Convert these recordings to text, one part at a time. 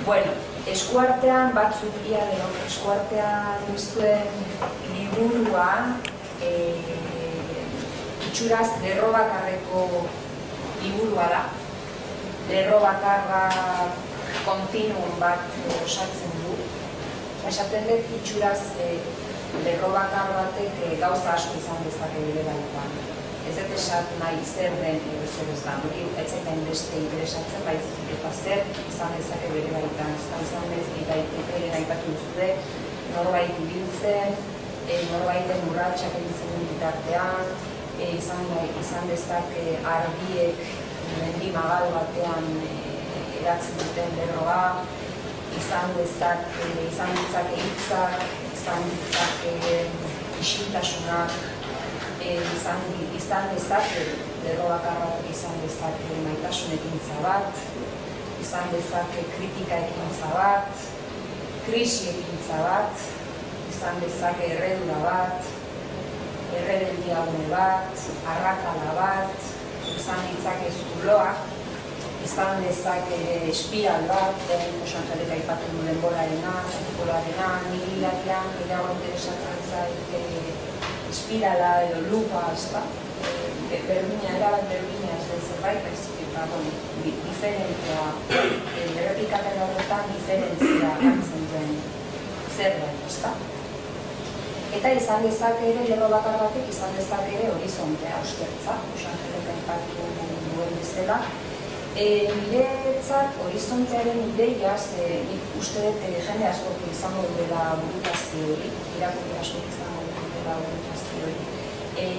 Bueno, eskuartean batzuk eskuartean duzuen liburua itxuraz lerro bakarreko liburua da. Lerro bakarra kontinuum bat osatzen du. Esaten dut itxuraz lerro bakar batek gauza asko izan dezake bere baitan. Ez dut esat nahi zer den edo zer ez da. Hori etzetan beste interesatzen baizik eta zer izan dezake bere baitan. Izan bez ere aipatu duzue, norbait ibiltzen, norbaiten urratsak egiten duen bitartean, izan dezake argiek mendi magal batean eratzen duten lerroa, izan ditzake hitzak, izan ditzake isiltasunak, izan dezake lerro bakarra izan dezake maitasun ekintza bat, izan dezake kritika ekintza bat, krisi ekintza bat, izan dezake erredura bat, errebeldia une bat, arrakala bat, izan ditzake zuloak, izan dezake espiral bat, Osantalek aipatzen du denborarena, zatikolarena, niri latian, gehiago interesatzen zait espirala edo lupa, berdina, erabat berdina ez den zerbait, baizik eta diferentea, errepikaten horretan diferentzia hartzen duen zerbait, Eta izan dezake ere, lerro bakar batek, izan dezake ere horizontea ustertza, Osantalek aipatu duen bezala. Niretzat horizontearen ideiaz, uste dut jende askok izango duela burutazio hori, irakurri askok izango duela burutazio hori.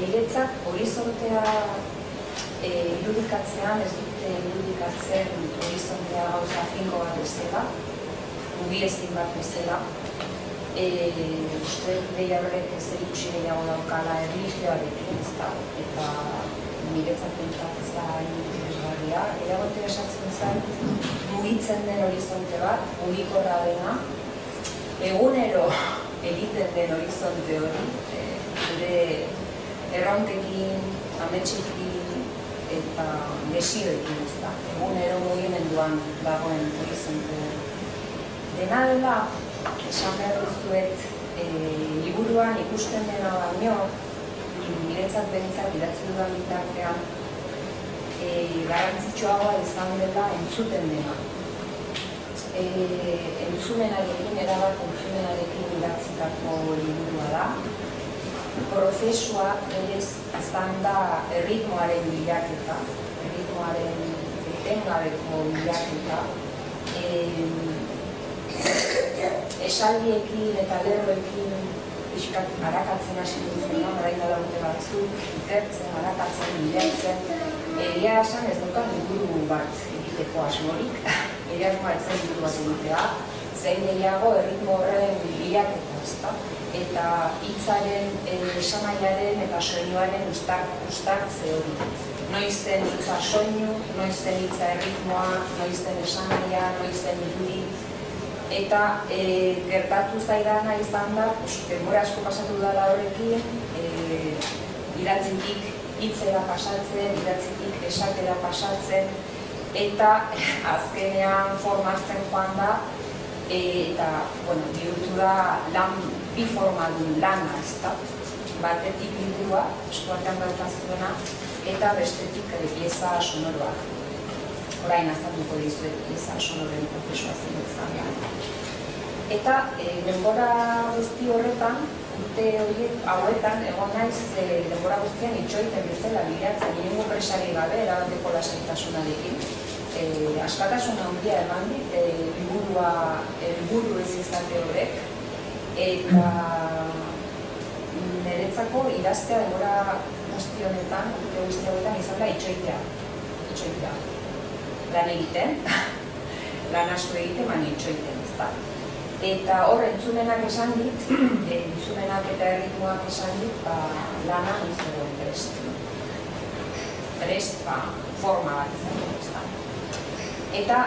Niretzat horizontea irudikatzean, ez dute irudikatzen horizontea gauza finko bat bezala, mugiezin bat bezala. Uste dut deia horrek zer ikusi gehiago daukala erlijioarekin, eta niretzat pentsat ez da interesgarria. Gehiago interesatzen zait, mugitzen den horizonte bat, mugikorra dena, egunero egiten den horizonte hori, gure errauntekin, ametsekin eta lesioekin ez da. Egunero mugimenduan dagoen horizonte hori. Dena dela, esan behar duzuet, liburuan ikusten dena baino, niretzat behintzat idatzi dudan bitartean, garrantzitsuagoa izan dela entzuten dena. Entzumenarekin idatzitako liburua da. Prozesua berez izan da erritmoaren bilaketa, erritmoaren etengabeko bilaketa. Esaldiekin eta lerroekin arakatzen hasi duzen, orain dela urte batzuk, itertzen, arakatzen, bilatzen. Egia esan ez dukan liburu bat egiteko asmorik, egia asmoa etzen liburu bat egitea, zein gehiago erritmo horren bilaketa, eta hitzaren, esanaiaren eta soinuaren ustartze hori. Noizen hitza soinu, noizen hitza erritmoa, noizen esanaia, noizen irudi. Eta gertatu zaidana izan da, denbora asko pasatu dela horrekin, idatzitik hitzera pasatzen, idatzitik esatera pasatzen, eta azkenean formatzen joan da, eta bihurtu da bi formadun lana, batetik liburua, eskuartean bautazuena, eta bestetik pieza sonoroa. Orain azalduko dizuet pieza sonoren prozesua zen. Eta denbora guzti horretan, urte hauetan, egon naiz denbora guztian itxoiten bezala bilatzen, inongo presari gabe, erabateko lasaitasunarekin. Askatasuna handia eman dit, helburu ez izate horrek, eta niretzako idaztea denbora guzti honetan, urte guzti hauetan izan da itxoitea. Lan egiten, lan asko egiten, baina itxoiten, Eta hor entzumenak esan dit, entzumenak eta erritmoak esan dit, lana izagoen prest. Forma bat izan. Eta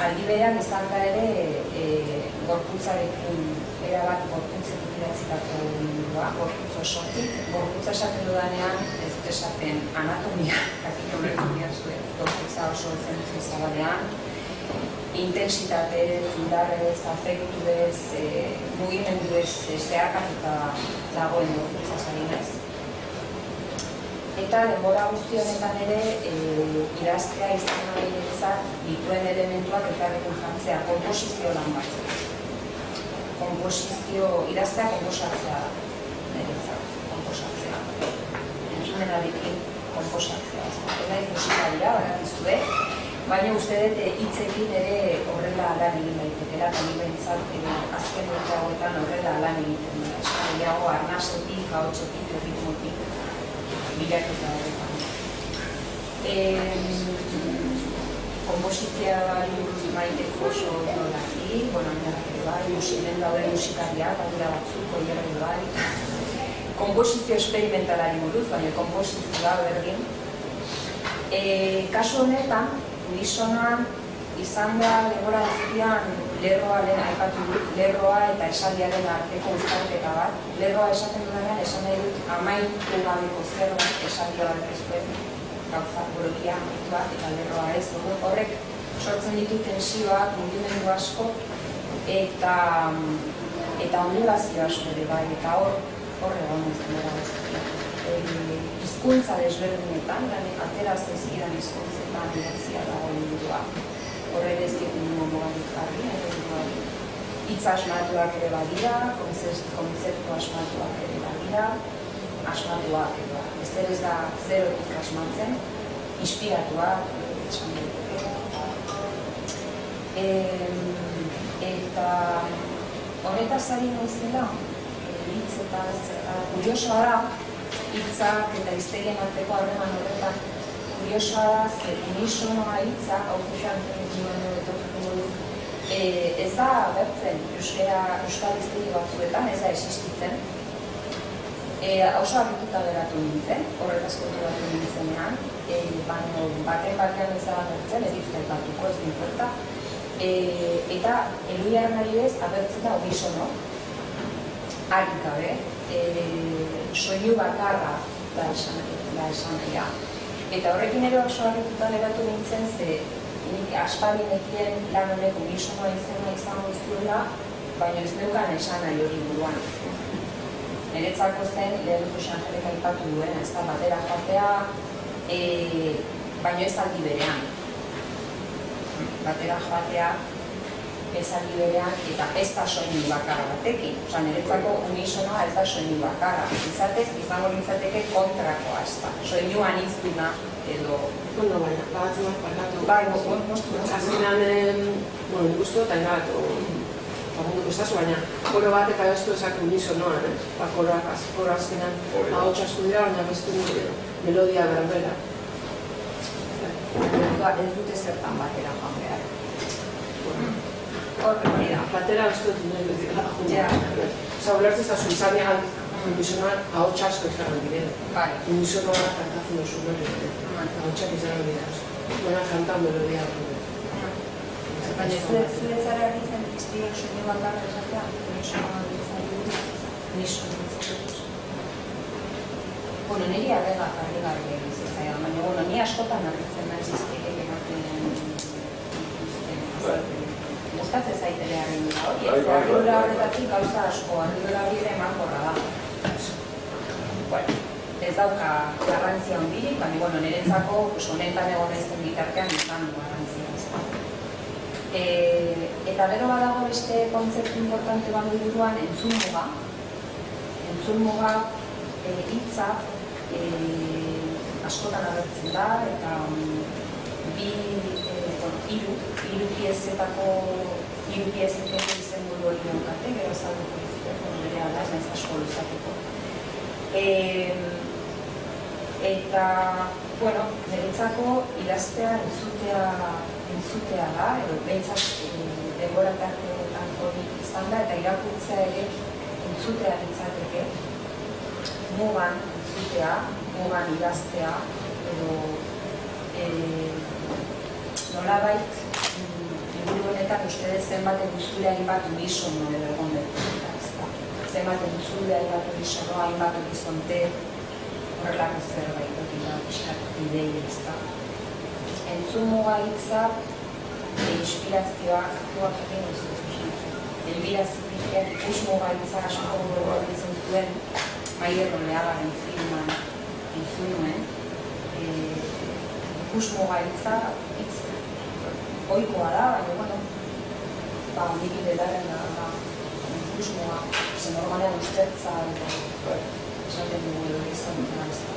aldi berean izan da ere gorputzarekin, erabat gorputzetik idatzitako liburua, gorputz osotik. Gorputza esaten dudanean, ez dut esaten anatomia, kakiko anatomia zuen, gorputza oso zen zabalean, intensitatez, indarrez, afektudez, mugimenduez zeharkatuta dagoen gorputza zarinez. Eta denbora guzti honetan ere idaztea izan nahientzat dituen elementuak elkarrekin jartzea, konposizio lan bat. Idaztea konposatzea da, niretzat, konposatzea. Entzumenarekin konposatzea. Ez naiz musikaria, badakizue, baina uste dut hitzekin ere horrela lan egin daitekela, eta nire behintzat azken urte hauetan horrela lan egiten dira. Eskariago arnasetik, ahotsetik, erritmotik, bilaketa horretan. Komposizioari buruz Maiteko oso ondo daki, Bonamiak ere bai, musimen dauden musikariak, adura batzuk, oier ere bai. Komposizio esperimentalari buruz, baina komposizioa berdin. Kasu honetan, unisonoan izan da denbora guztian lerroa lehen aipatu dut, lerroa eta esaldiaren arteko uztarketa bat. Lerroa esaten dudanean, esan nahi dut amaitu gabeko zerbait esaldia bat ez duen gauza borokia amaitu bat eta lerroa ez dugu. Horrek sortzen ditu tensioak, mugimendu asko eta ondulazio asko ere bai, eta hor egon ez denbora guztian. Hizkuntza desberdinetan, atera zaizkidan hizkuntzetan idatzia dago ingurua. Horre ez ditugu mogarik jarri, hitz asmatuak ere badira, kontzeptu asmatuak ere badira, asmatuak ere badira. Ez da zerotik asmatzen, inspiratuak, esan daiteke. Eta honetaz ari naizela, hitzetaz, kuriosoa da, hitzak eta hiztegien arteko harreman horretan kuriosoa da, zer unisonoa hitzak, aukeran joan etorriko du, ez da agertzen euskal hiztegi batzuetan, ez da existitzen. Oso harrituta geratu nintzen, horretaz konturatu nintzenean, baten ez da agertzen, ez ditut aipatuko, ez dintzerta, eta eluiaren adibidez agertzen da unisono, harik gabe, soinu bakarra da esan dira. Eta horrekin ere oso harrituta geratu nintzen, ze nik aspaldi nekien lan honek unisonoa izena izango zuela, baina ez neukan esan nahi hori buruan. Niretzako zen, lehen Angelek aipatu duena, ez da batera joatea, baina ez aldi berean. Batera joatea, ez aldi berean, eta ez da soinu bakarra batekin. Osa, niretzako unisonoa ez da soinu bakarra. Izatez, izango nintzateke kontrakoa, ez da. Soinuan iztuna, edo... Ondo baina, bagatzen bat parlatu. Bai, moztu. Azkenean, nik uste dut, hainbat, Pagunduko estazu, baina koro bat eta bestu ezak unisonoan, koro azkenan ahots asko dira, baina bestu melodia berbera. Ez dute zertan batera joan behar. Hor, hori da. Batera bestu dut nahi bezala joan. Osa, ulertzen zazu, izan egan unisonoan ahots asko izan diren. Unisonoan kantatzen duzu nahi, ahotsak izan dira. Baina kantan melodia berbera. Baina zuretzara egiten iztiak soinu bakarra esatea, unisonoa ditzen dut. Bueno, niri arrega jarri garri egin zitzaidan, baina ni askotan arritzen naiz iztiak ematen dituzten azalpen. Gustatzen zaitele harrindura hori, ez harrindura horretatik gauza asko, harrindura hori ere emankorra da. Ez dauka garrantzia hondirik, baina niretzako honetan egon ezen bitartean izan garrantzia. Eta gero badago beste kontzeptu importante bat buruan entzunmuga. Entzunmuga hitza askotan agertzen da, eta hiru piezetako izenburu hori daukate, gero azalduko dizuteko bere ala, ez asko luzateko. Eta, niretzako idaztea entzutea da, edo behintzat denbora tarteetan hori izan da, eta irakurtzea ere entzutea litzateke, mugan entzutea, mugan idaztea, edo nolabait liburu honetan uste zenbat duzule hainbat unisono edo egon dut. Zenbat duzule hainbat unisono, hainbat horizonte, horrelako zerbait hori da, piskat idei ez da. Entzunmuga hitza inspirazioa aktuak egin duzu. Elbira Zipikiak ikusmugaitza asko gorditzen zuen Maider Oleagaren filman entzun nuen. Ikusmugaitza hitz ohikoa da, baina, nik bedaren da ikusmuga, zen normalean ustertza esaten dugu izan dutena ez da.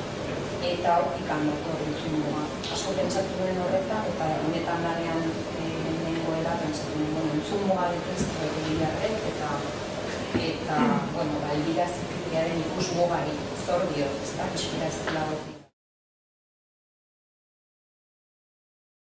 Eta hortik handotor entzungoa. Asko pentsatu duen horretan, eta honetan lanean nengoela pentsatu duen entzungoa dekrezko egilarrek, eta, Elbira Zipikiaren ikusmugari zor diot, ez da, inspirazioa hortik.